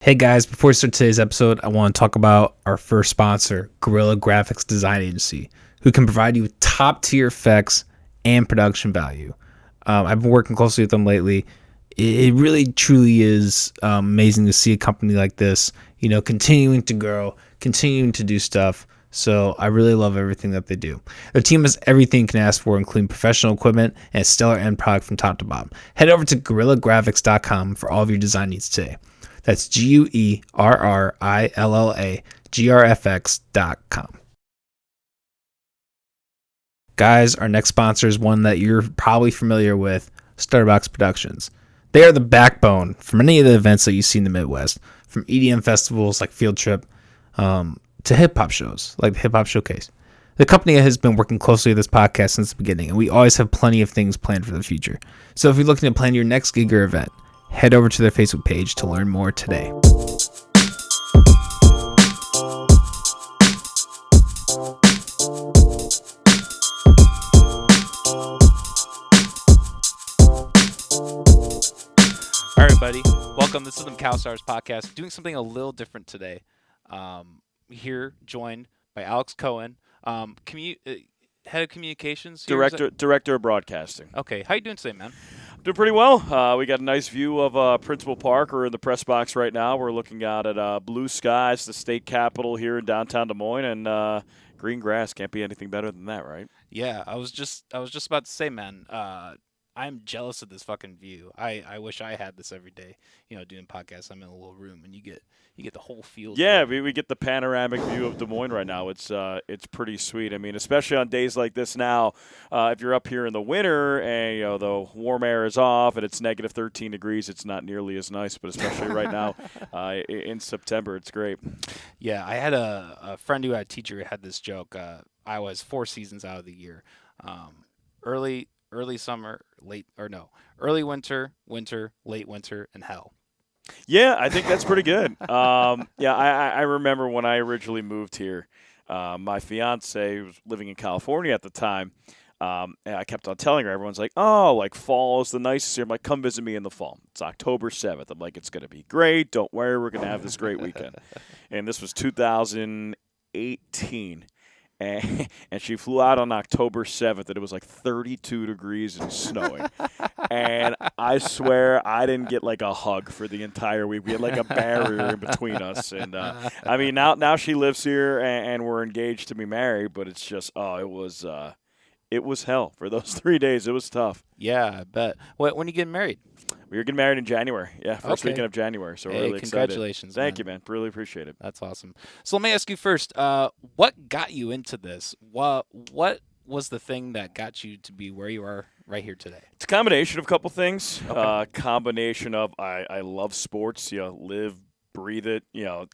Hey guys, before we start today's episode, I want to talk about our first sponsor, Guerrilla Graphics Design Agency, who can provide you with top tier effects and production value. I've been working closely with them lately. It really truly is amazing to see a company like this, continuing to grow, continuing to do stuff. So I really love everything that they do. Their team has everything you can ask for, including professional equipment and a stellar end product from top to bottom. Head over to GuerrillaGraphics.com for all of your design needs today. That's GuerrillaGraphics.com. Guys, our next sponsor is one that you're probably familiar with, Starbucks Productions. They are the backbone for many of the events that you see in the Midwest, from EDM festivals like Field Trip to hip-hop shows like the Hip Hop Showcase. The company has been working closely with this podcast since the beginning, and we always have plenty of things planned for the future. So if you're looking to plan your next gig or event, head over to their Facebook page to learn more today. All right, buddy. Welcome. This is the Cow Stars podcast. Doing something a little different today. Here, joined by Alex Cohen, head of communications. Director of broadcasting. Okay. How you doing today, man? Doing pretty well. We got a nice view of Principal Park. We're in the press box right now. We're looking out at blue skies, the state capitol here in downtown Des Moines, and green grass. Can't be anything better than that, right? Yeah, I was just about to say, man. I'm jealous of this fucking view. I wish I had this every day. Doing podcasts, I'm in a little room, and you get the whole field. Yeah, we get the panoramic view of Des Moines right now. It's pretty sweet. I mean, especially on days like this now, if you're up here in the winter and the warm air is off and it's negative 13 degrees, it's not nearly as nice. But especially right now in September, it's great. Yeah, I had a friend who had a teacher who had this joke. I was 4 seasons out of the year. Early summer, early winter, late winter, and hell. Yeah, I think that's pretty good. I remember when I originally moved here, my fiance was living in California at the time, and I kept on telling her, everyone's like, oh, like fall is the nicest here. I'm like, come visit me in the fall. It's October 7th. I'm like, it's going to be great. Don't worry, we're going to have this great weekend. And this was 2018. And she flew out on October 7th, and it was like 32 degrees and snowing. And I swear I didn't get like a hug for the entire week. We had like a barrier in between us. And, I mean, now she lives here, and we're engaged to be married, but it's just, it was hell for those 3 days. It was tough. Yeah, I bet. When are you getting married? We were getting married in January. Yeah, first weekend of January. So we're really excited. Congratulations. Thank you, man. Really appreciate it. That's awesome. So let me ask you first, what got you into this? What was the thing that got you to be where you are right here today? It's a combination of a couple things. Okay. Combination of I love sports, live, breathe it.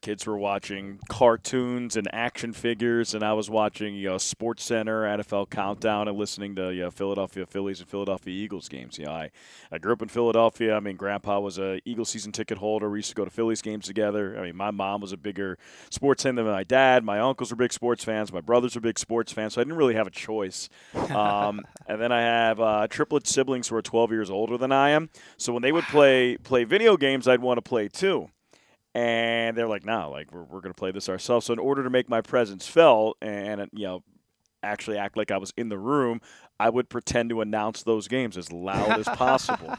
Kids were watching cartoons and action figures, and I was watching Sports Center, NFL Countdown, and listening to Philadelphia Phillies and Philadelphia Eagles games. I grew up in Philadelphia. I mean, Grandpa was a Eagles season ticket holder. We used to go to Phillies games together. I mean, my mom was a bigger sports fan than my dad. My uncles were big sports fans. My brothers were big sports fans, so I didn't really have a choice. And then I have triplet siblings who are 12 years older than I am. So when they would play video games, I'd want to play too. And they're like, no, like we're going to play this ourselves. So in order to make my presence felt and actually act like I was in the room, I would pretend to announce those games as loud as possible.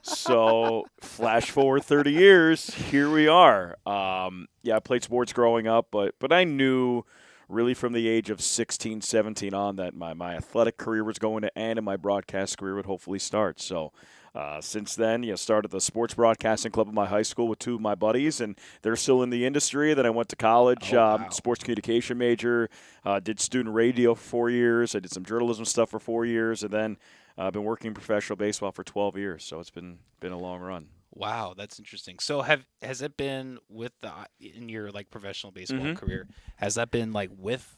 So flash forward 30 years, here we are. I played sports growing up, but I knew really from the age of 16, 17 on that my athletic career was going to end and my broadcast career would hopefully start. So since then, started the sports broadcasting club at my high school with two of my buddies, and they're still in the industry. Then I went to college, sports communication major, did student radio for 4 years. I did some journalism stuff for 4 years, and then I've been working professional baseball for 12 years. So it's been a long run. Wow, that's interesting. So has it been in your like professional baseball career? Has that been like with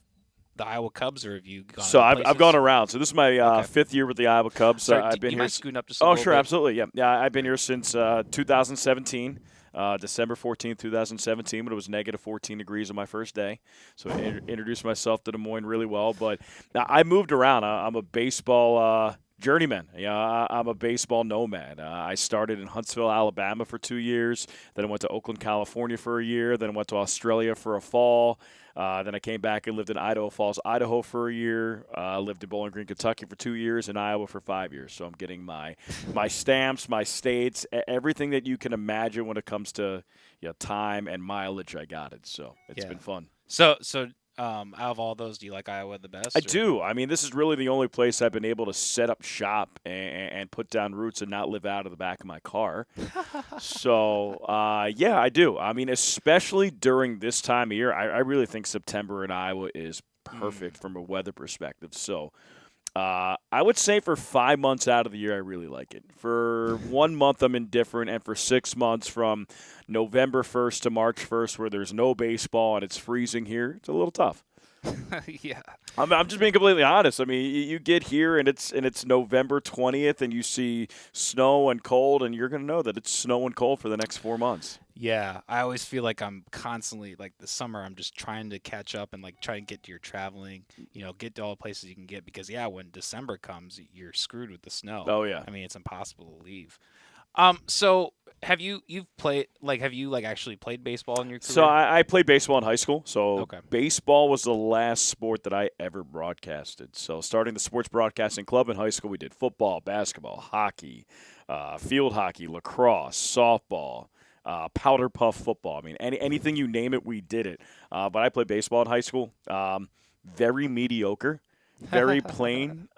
the Iowa Cubs, or have you gone? So I've gone around. So this is my fifth year with the Iowa Cubs. Sorry, I've been you here. mind scooting up just a little sure, bit? Absolutely. Yeah. I've been here since 2017. December 14th, 2017, but it was negative 14 degrees on my first day. So I introduced myself to Des Moines really well. But I moved around. I'm a baseball Journeyman. Yeah, I'm a baseball nomad. I started in Huntsville, Alabama for 2 years. Then I went to Oakland, California for a year. Then I went to Australia for a fall. Then I came back and lived in Idaho Falls, Idaho for a year. Lived in Bowling Green, Kentucky for 2 years, and Iowa for 5 years. So I'm getting my stamps, my states, everything that you can imagine when it comes to time and mileage. I got it. So it's been fun. So out of all those, do you like Iowa the best? I do. I mean, this is really the only place I've been able to set up shop and put down roots and not live out of the back of my car. So, yeah, I do. I mean, especially during this time of year, I really think September in Iowa is perfect from a weather perspective. So, I would say for 5 months out of the year, I really like it. For 1 month, I'm indifferent, and for 6 months, from November 1st to March 1st, where there's no baseball and it's freezing here, it's a little tough. Yeah. I'm just being completely honest. I mean, you get here and it's November 20th, and you see snow and cold, and you're going to know that it's snow and cold for the next 4 months. Yeah, I always feel like I'm constantly, like, the summer, I'm just trying to catch up and, like, try and get to your traveling, get to all the places you can get, because, when December comes, you're screwed with the snow. Oh, yeah. I mean, it's impossible to leave. So have you actually played baseball in your career? So I played baseball in high school. So Okay. baseball was the last sport that I ever broadcasted. So starting the sports broadcasting club in high school, we did football, basketball, hockey, field hockey, lacrosse, softball, powder puff football. I mean, anything you name it, we did it. But I played baseball in high school. Very mediocre, very plain.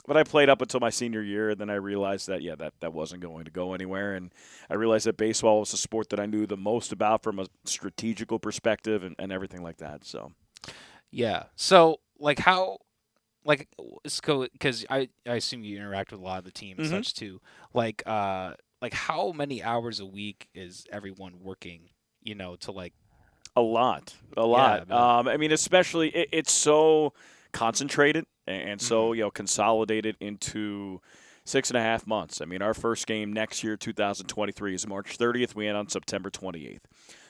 But I played up until my senior year, and then I realized that, that wasn't going to go anywhere. And I realized that baseball was the sport that I knew the most about from a strategical perspective and everything like that. So, Yeah. So, like, how, like, because I assume you interact with a lot of the team and such too. Like how many hours a week is everyone working, to, like. a lot. Yeah, I mean, especially it's so concentrated and so consolidated into 6.5 months. I mean, our first game next year, 2023, is March 30th. We end on September 28th.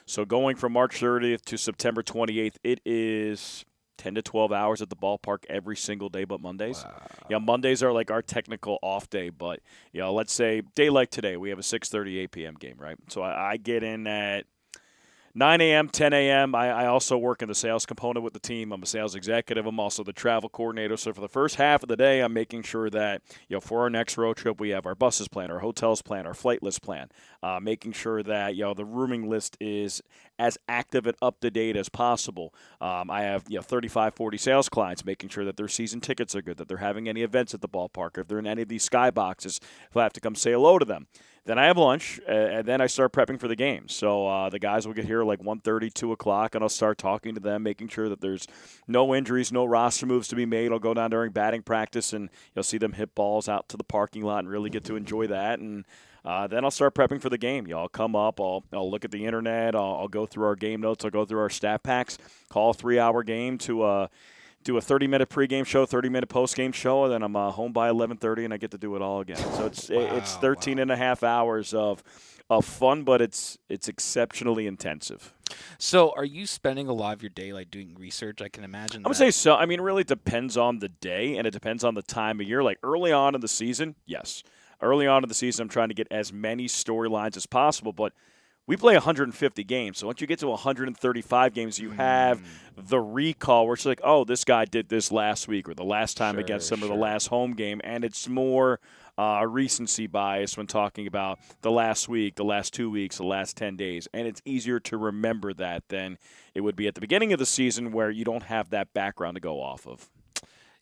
So going from March 30th to September 28th, it is 10 to 12 hours at the ballpark every single day but Mondays. Wow. Mondays are like our technical off day, but let's say day like today, we have a 6:30, 8 p.m. game, right? So I get in at 9 a.m., 10 a.m. I also work in the sales component with the team. I'm a sales executive. I'm also the travel coordinator. So for the first half of the day, I'm making sure that, for our next road trip, we have our buses planned, our hotels planned, our flight list planned, making sure that, the rooming list is as active and up to date as possible. I have, 35, 40 sales clients, making sure that their season tickets are good, that they're having any events at the ballpark, if they're in any of these sky boxes, if I have to come say hello to them. Then I have lunch, and then I start prepping for the game. So the guys will get here like 1:30, 2 o'clock, and I'll start talking to them, making sure that there's no injuries, no roster moves to be made. I'll go down during batting practice, and you'll see them hit balls out to the parking lot and really get to enjoy that. And then I'll start prepping for the game. I'll come up, I'll look at the internet, I'll go through our game notes, I'll go through our stat packs, call a 3-hour game to do a 30-minute pregame show, 30-minute postgame show, and then I'm home by 11:30, and I get to do it all again. So it's 13 and a half hours of fun, but it's exceptionally intensive. So, are you spending a lot of your day, like, doing research? I can imagine. I would say so. I mean, it really depends on the day, and it depends on the time of year. Like early on in the season, yes. Early on in the season, I'm trying to get as many storylines as possible, but we play 150 games. So once you get to 135 games, you have the recall where it's like, oh, this guy did this last week or the last time against them or the last home game. And it's more recency bias when talking about the last week, the last 2 weeks, the last 10 days. And it's easier to remember that than it would be at the beginning of the season where you don't have that background to go off of.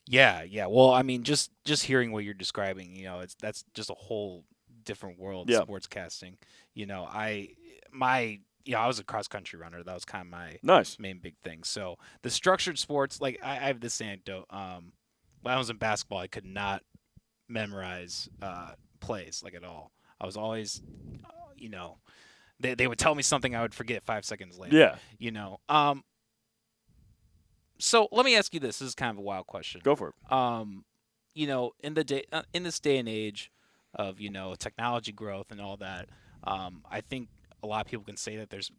Yeah. Well, I mean, just hearing what you're describing, that's just a whole different world, sportscasting. I was a cross country runner. That was kind of my main big thing. So the structured sports, like I have this anecdote. When I was in basketball, I could not memorize plays like at all. I was always, they would tell me something, I would forget 5 seconds later. Yeah. So let me ask you this. This is kind of a wild question. Go for it. In this day and age of technology growth and all that, I think a lot of people can say that there's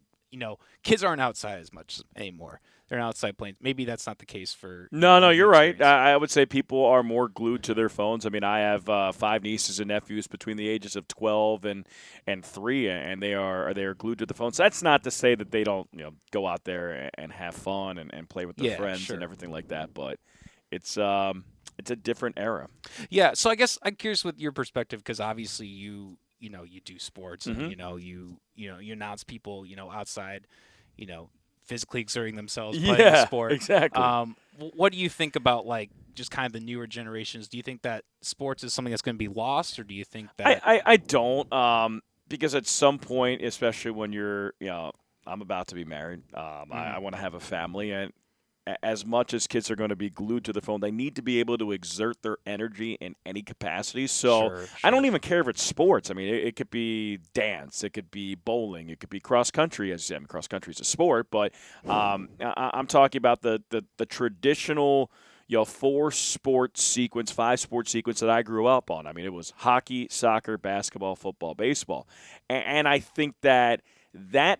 kids aren't outside as much anymore. They're outside playing. Maybe that's not the case for No, you're your right. experience. I would say people are more glued to their phones. I mean, I have 5 nieces and nephews between the ages of 12 and 3, and they are glued to the phones. So that's not to say that they don't go out there and have fun and play with their friends sure. and everything like that. But it's a different era. Yeah, so I guess I'm curious with your perspective because obviously you do sports and you announce people outside, physically exerting themselves playing a sport. Exactly. What do you think about like just kind of the newer generations? Do you think that sports is something that's going to be lost, or do you think that I don't because at some point, especially when you're I'm about to be married. I want to have a family, and as much as kids are going to be glued to the phone, they need to be able to exert their energy in any capacity. So Sure. I don't even care if it's sports. I mean, it could be dance, it could be bowling, it could be cross country. Cross country is a sport, but I'm talking about the traditional 4-sport sequence, 5-sport sequence that I grew up on. I mean, it was hockey, soccer, basketball, football, baseball, and I think that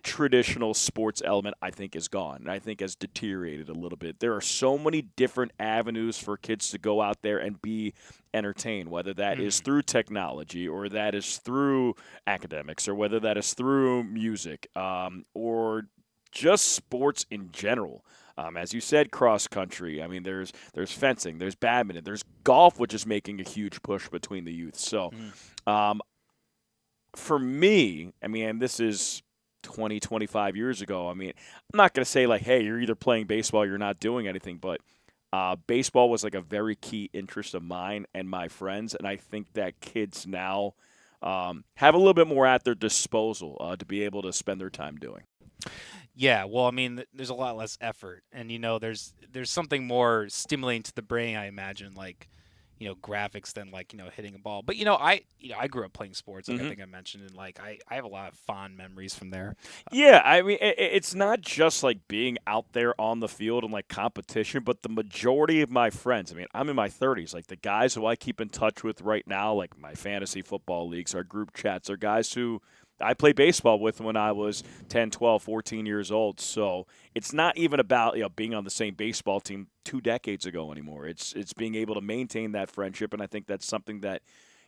traditional sports element, I think, is gone, and I think has deteriorated a little bit. There are so many different avenues for kids to go out there and be entertained, whether that is through technology or that is through academics or whether that is through music or just sports in general. As you said, cross country. I mean, there's fencing, there's badminton, there's golf, which is making a huge push between the youth. So, for me, I mean, this is 20, 25 years ago. I mean, I'm not going to say like, hey, you're either playing baseball or you're not doing anything, but baseball was like a very key interest of mine and my friends, and I think that kids now have a little bit more at their disposal to be able to spend their time doing. Yeah, well, I mean, there's a lot less effort, and there's something more stimulating to the brain, I imagine, like graphics than like hitting a ball. But I grew up playing sports, like I think I mentioned, and like I have a lot of fond memories from there. Yeah, I mean, it's not just like being out there on the field and like competition, but the majority of my friends, I mean, I'm in my 30s, like the guys who I keep in touch with right now, like my fantasy football leagues, our group chats, are guys who I played baseball with when I was 10, 12, 14 years old. So it's not even about being on the same baseball team 2 decades ago anymore. It's being able to maintain that friendship, and I think that's something that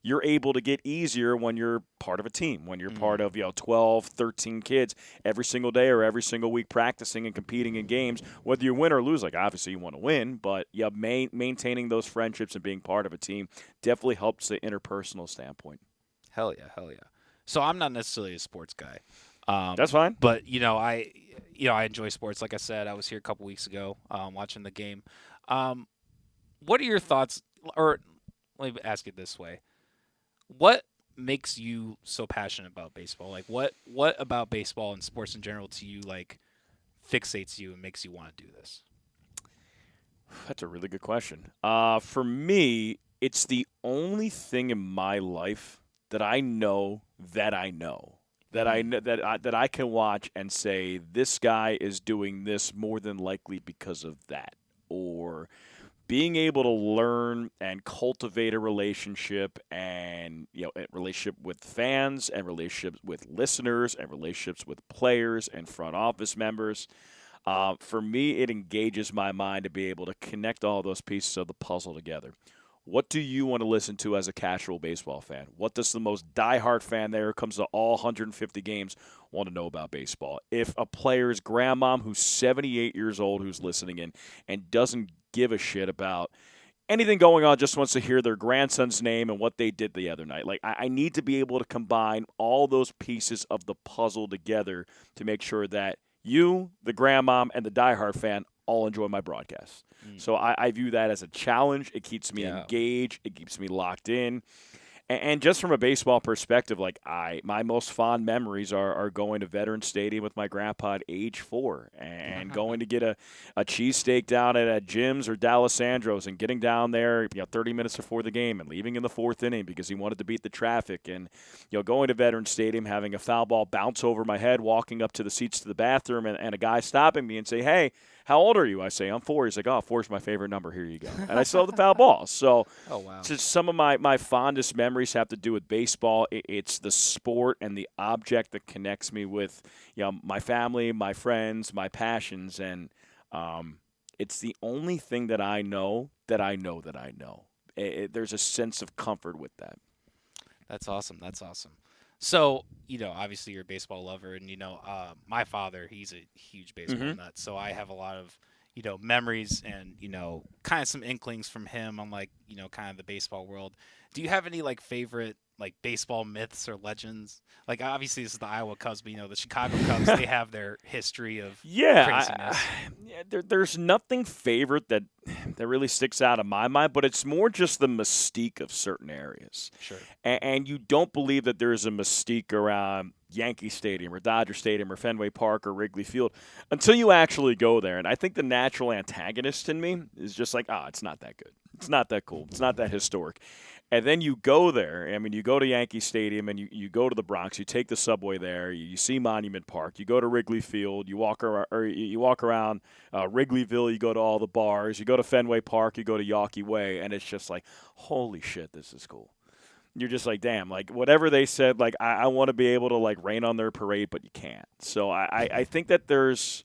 you're able to get easier when you're part of a team, when you're part of 12, 13 kids every single day or every single week practicing and competing in games, whether you win or lose. Like, obviously you want to win, but maintaining those friendships and being part of a team definitely helps the interpersonal standpoint. Hell yeah. So I'm not necessarily a sports guy. That's fine. But I enjoy sports. Like I said, I was here a couple weeks ago watching the game. What are your thoughts? Or let me ask it this way: what makes you so passionate about baseball? Like, what about baseball and sports in general to you like fixates you and makes you want to do this? That's a really good question. For me, it's the only thing in my life that I know that I know that I can watch and say this guy is doing this more than likely because of that, or being able to learn and cultivate a relationship and a relationship with fans and relationships with listeners and relationships with players and front office members. For me, it engages my mind to be able to connect all those pieces of the puzzle together. What do you want to listen to as a casual baseball fan? What does the most diehard fan there who comes to all 150 games want to know about baseball? If a player's grandmom who's 78 years old who's listening in and doesn't give a shit about anything going on, just wants to hear their grandson's name and what they did the other night. Like, I need to be able to combine all those pieces of the puzzle together to make sure that you, the grandmom, and the diehard fan all enjoy my broadcast. So I view that as a challenge. It keeps me engaged. It keeps me locked in. And just from a baseball perspective, like my most fond memories are going to Veterans Stadium with my grandpa at age 4 and going to get a cheesesteak down at Jim's or D'Alessandro's and getting down there 30 minutes before the game and leaving in the 4th inning because he wanted to beat the traffic, and going to Veterans Stadium, having a foul ball bounce over my head, walking up to the seats to the bathroom, and a guy stopping me and say, hey, how old are you? I say, I'm 4. He's like, oh, 4 is my favorite number. Here you go. And I still have the foul ball. So Oh wow. just some of my fondest memories have to do with baseball. It's the sport and the object that connects me with, my family, my friends, my passions. And it's the only thing that I know that I know that I know. There's a sense of comfort with that. That's awesome. That's awesome. So, obviously you're a baseball lover, and my father, he's a huge baseball nut. So I have a lot of, memories and kind of some inklings from him on like, kind of the baseball world. Do you have any like favorite like baseball myths or legends? Like obviously this is the Iowa Cubs, but the Chicago Cubs, they have their history of craziness. There's nothing favorite that really sticks out in my mind, but it's more just the mystique of certain areas. Sure. And you don't believe that there's a mystique around Yankee Stadium or Dodger Stadium or Fenway Park or Wrigley Field until you actually go there. And I think the natural antagonist in me is just like, it's not that good. It's not that cool. It's not that historic. And then you go there. I mean, you go to Yankee Stadium and you go to the Bronx. You take the subway there. You see Monument Park. You go to Wrigley Field. You walk around, Wrigleyville. You go to all the bars. You go to Fenway Park. You go to Yawkey Way. And it's just like, holy shit, this is cool. You're just like, damn, like whatever they said, like I want to be able to like rain on their parade, but you can't. So I think that there's,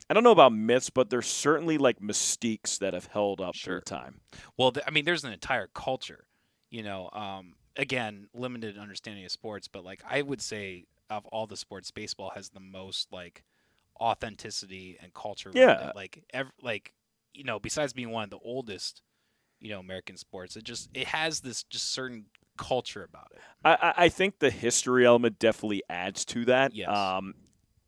I don't know about myths, but there's certainly like mystiques that have held up through time. Well, there's an entire culture, again, limited understanding of sports, but like I would say of all the sports, baseball has the most like authenticity and culture. Yeah. Besides being one of the oldest, American sports, it has this just certain culture about it. I think the history element definitely adds to that. Yes.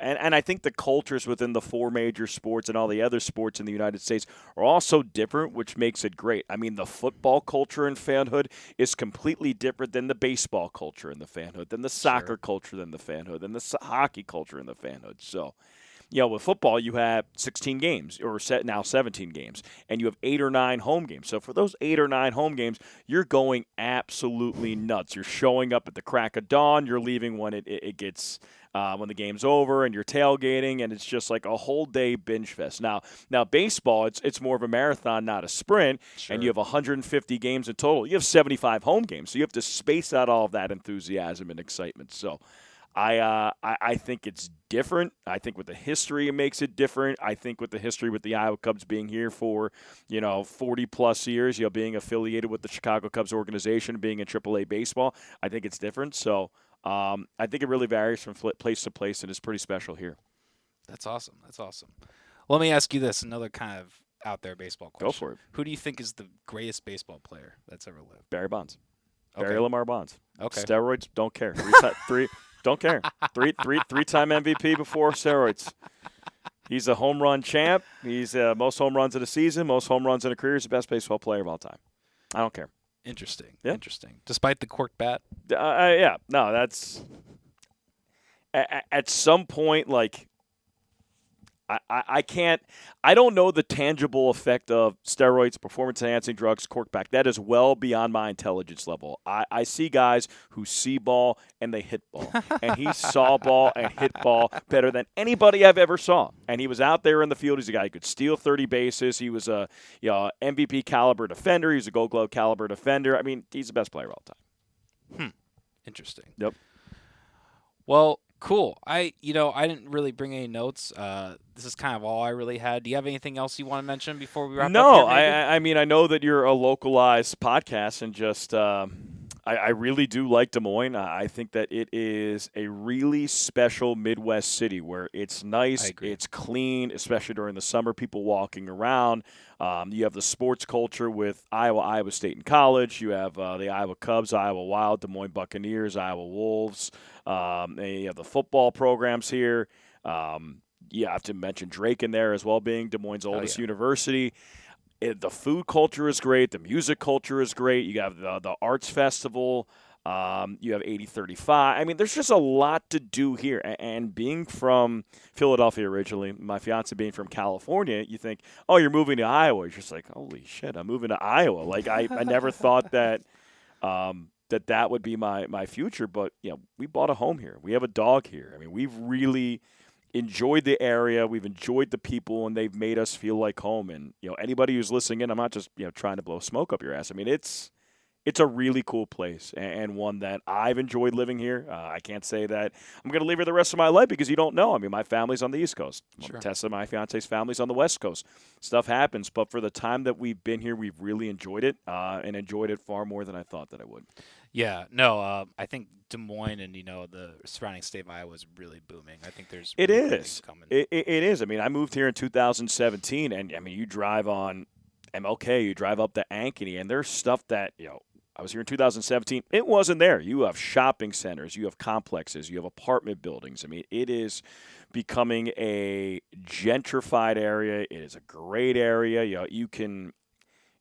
And I think the cultures within the 4 major sports and all the other sports in the United States are also different, which makes it great. I mean, the football culture in fanhood is completely different than the baseball culture in the fanhood, than the soccer culture in the fanhood, than the hockey culture in the fanhood. So, with football, you have 16 games, or now 17 games, and you have 8 or 9 home games. So for those 8 or 9 home games, you're going absolutely nuts. You're showing up at the crack of dawn. You're leaving when it gets when the game's over, and you're tailgating, and it's just like a whole day binge fest. Now baseball, it's more of a marathon, not a sprint, and you have 150 games in total. You have 75 home games, so you have to space out all of that enthusiasm and excitement. So I think it's different. I think with the history, it makes it different. I think with the history with the Iowa Cubs being here for, 40-plus years, being affiliated with the Chicago Cubs organization, being in AAA baseball, I think it's different. So I think it really varies from place to place, and it's pretty special here. That's awesome. That's awesome. Let me ask you this, another kind of out there baseball question. Go for it. Who do you think is the greatest baseball player that's ever lived? Barry Bonds. Okay. Barry Lamar Bonds. Okay. Steroids, don't care. Don't care. Three-time MVP before steroids. He's a home run champ. He's most home runs in a season, most home runs in a career. He's the best baseball player of all time. I don't care. Interesting. Yeah. Interesting. Despite the cork bat? Yeah. No, that's at some point, like, I can't – I don't know the tangible effect of steroids, performance-enhancing drugs, corkback. That is well beyond my intelligence level. I see guys who see ball and they hit ball. And he saw ball and hit ball better than anybody I've ever saw. And he was out there in the field. He's a guy who could steal 30 bases. He was a MVP caliber defender. He's a Gold Glove caliber defender. I mean, he's the best player of all time. Interesting. Yep. Well, cool. I didn't really bring any notes. This is kind of all I really had. Do you have anything else you want to mention before we wrap up? No, here, I mean, I know that you're a localized podcast, and just I really do like Des Moines. I think that it is a really special Midwest city where it's nice, it's clean, especially during the summer, people walking around. You have the sports culture with Iowa State and College. You have the Iowa Cubs, Iowa Wild, Des Moines Buccaneers, Iowa Wolves. And you have the football programs here. You have to mention Drake in there as well, being Des Moines' oldest university. The food culture is great. The music culture is great. You have the arts festival. You have 8035. I mean, there's just a lot to do here. And being from Philadelphia originally, my fiance being from California, you think, oh, you're moving to Iowa. You're just like, holy shit, I'm moving to Iowa. Like, I never thought that that would be my future. But, we bought a home here. We have a dog here. I mean, we've really enjoyed the area. We've enjoyed the people, and they've made us feel like home. And anybody who's listening in, I'm not just trying to blow smoke up your ass. I mean, it's a really cool place and one that I've enjoyed living here. I can't say that I'm going to live here the rest of my life because you don't know. I mean, my family's on the East Coast. Sure. Tessa, my fiance's family's on the West Coast. Stuff happens, but for the time that we've been here, we've really enjoyed it and enjoyed it far more than I thought that I would. Yeah, no, I think Des Moines and the surrounding state of Iowa is really booming. I think there's It really good is. things coming. It is. I mean, I moved here in 2017, and I mean, you drive on MLK, you drive up to Ankeny, and there's stuff that I was here in 2017. It wasn't there. You have shopping centers, you have complexes, you have apartment buildings. I mean, it is becoming a gentrified area. It is a great area. You can,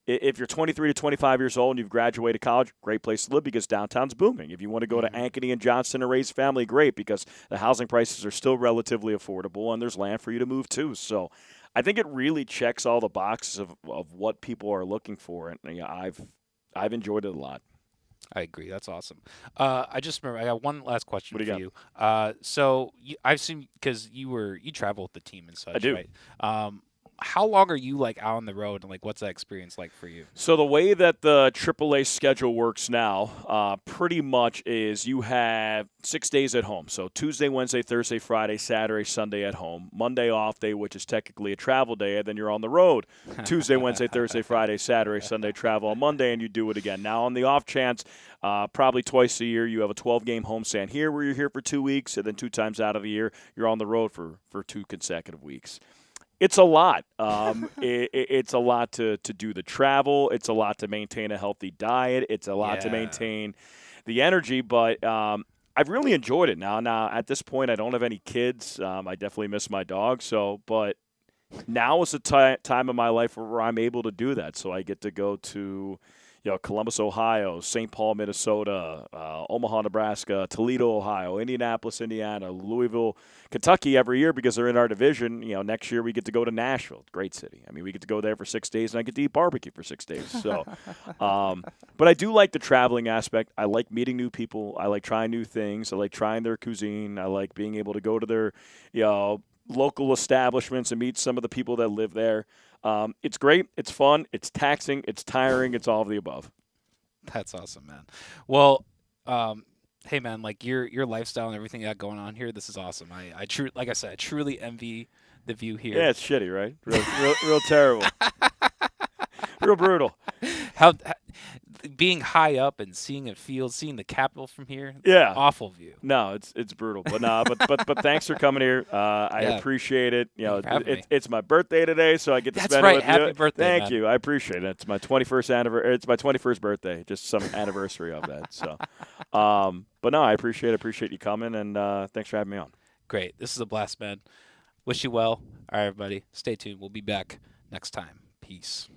if you're 23 to 25 years old and you've graduated college, great place to live because downtown's booming. If you want to go to Ankeny and Johnston and raise family, great because the housing prices are still relatively affordable and there's land for you to move to. So I think it really checks all the boxes of what people are looking for, and I've enjoyed it a lot. I agree. That's awesome. I just remember I got one last question What do for you you. So I've seen because you travel with the team and such, I do. right? How long are you out on the road, and what's that experience like for you? So the way that the AAA schedule works now, pretty much is you have 6 days at home. So Tuesday, Wednesday, Thursday, Friday, Saturday, Sunday at home. Monday off day, which is technically a travel day, and then you're on the road. Tuesday, Wednesday, Thursday, Friday, Saturday, Sunday, travel on Monday, and you do it again. Now on the off chance, probably twice a year, you have a 12-game homestand here where you're here for 2 weeks, and then 2 times out of the year, you're on the road for 2 consecutive weeks. It's a lot. It's a lot to do the travel. It's a lot to maintain a healthy diet. It's a lot to maintain the energy. But I've really enjoyed it now. Now, at this point, I don't have any kids. I definitely miss my dog. But now is the time of my life where I'm able to do that. So I get to go to Columbus, Ohio, St. Paul, Minnesota, Omaha, Nebraska, Toledo, Ohio, Indianapolis, Indiana, Louisville, Kentucky every year because they're in our division. Next year we get to go to Nashville, great city. I mean, we get to go there for 6 days, and I get to eat barbecue for 6 days. So, but I do like the traveling aspect. I like meeting new people. I like trying new things. I like trying their cuisine. I like being able to go to their, local establishments and meet some of the people that live there. It's great. It's fun. It's taxing. It's tiring. It's all of the above. That's awesome, man. Well, hey, man, your lifestyle and everything you got going on here, this is awesome. Like I said, I truly envy the view here. Yeah, it's shitty, right? Real terrible. Real brutal. How being high up and seeing a field, seeing the Capitol from here, yeah, awful view. No, it's brutal. But but thanks for coming here. I appreciate it. It's my birthday today, so I get to spend it with Happy you. birthday, Thank man. you. I appreciate it. It's my 21st anniversary. It's my 21st birthday. Just some anniversary of that. So, but no, I appreciate you coming, and thanks for having me on. Great. This is a blast, man. Wish you well. All right, everybody. Stay tuned. We'll be back next time. Peace.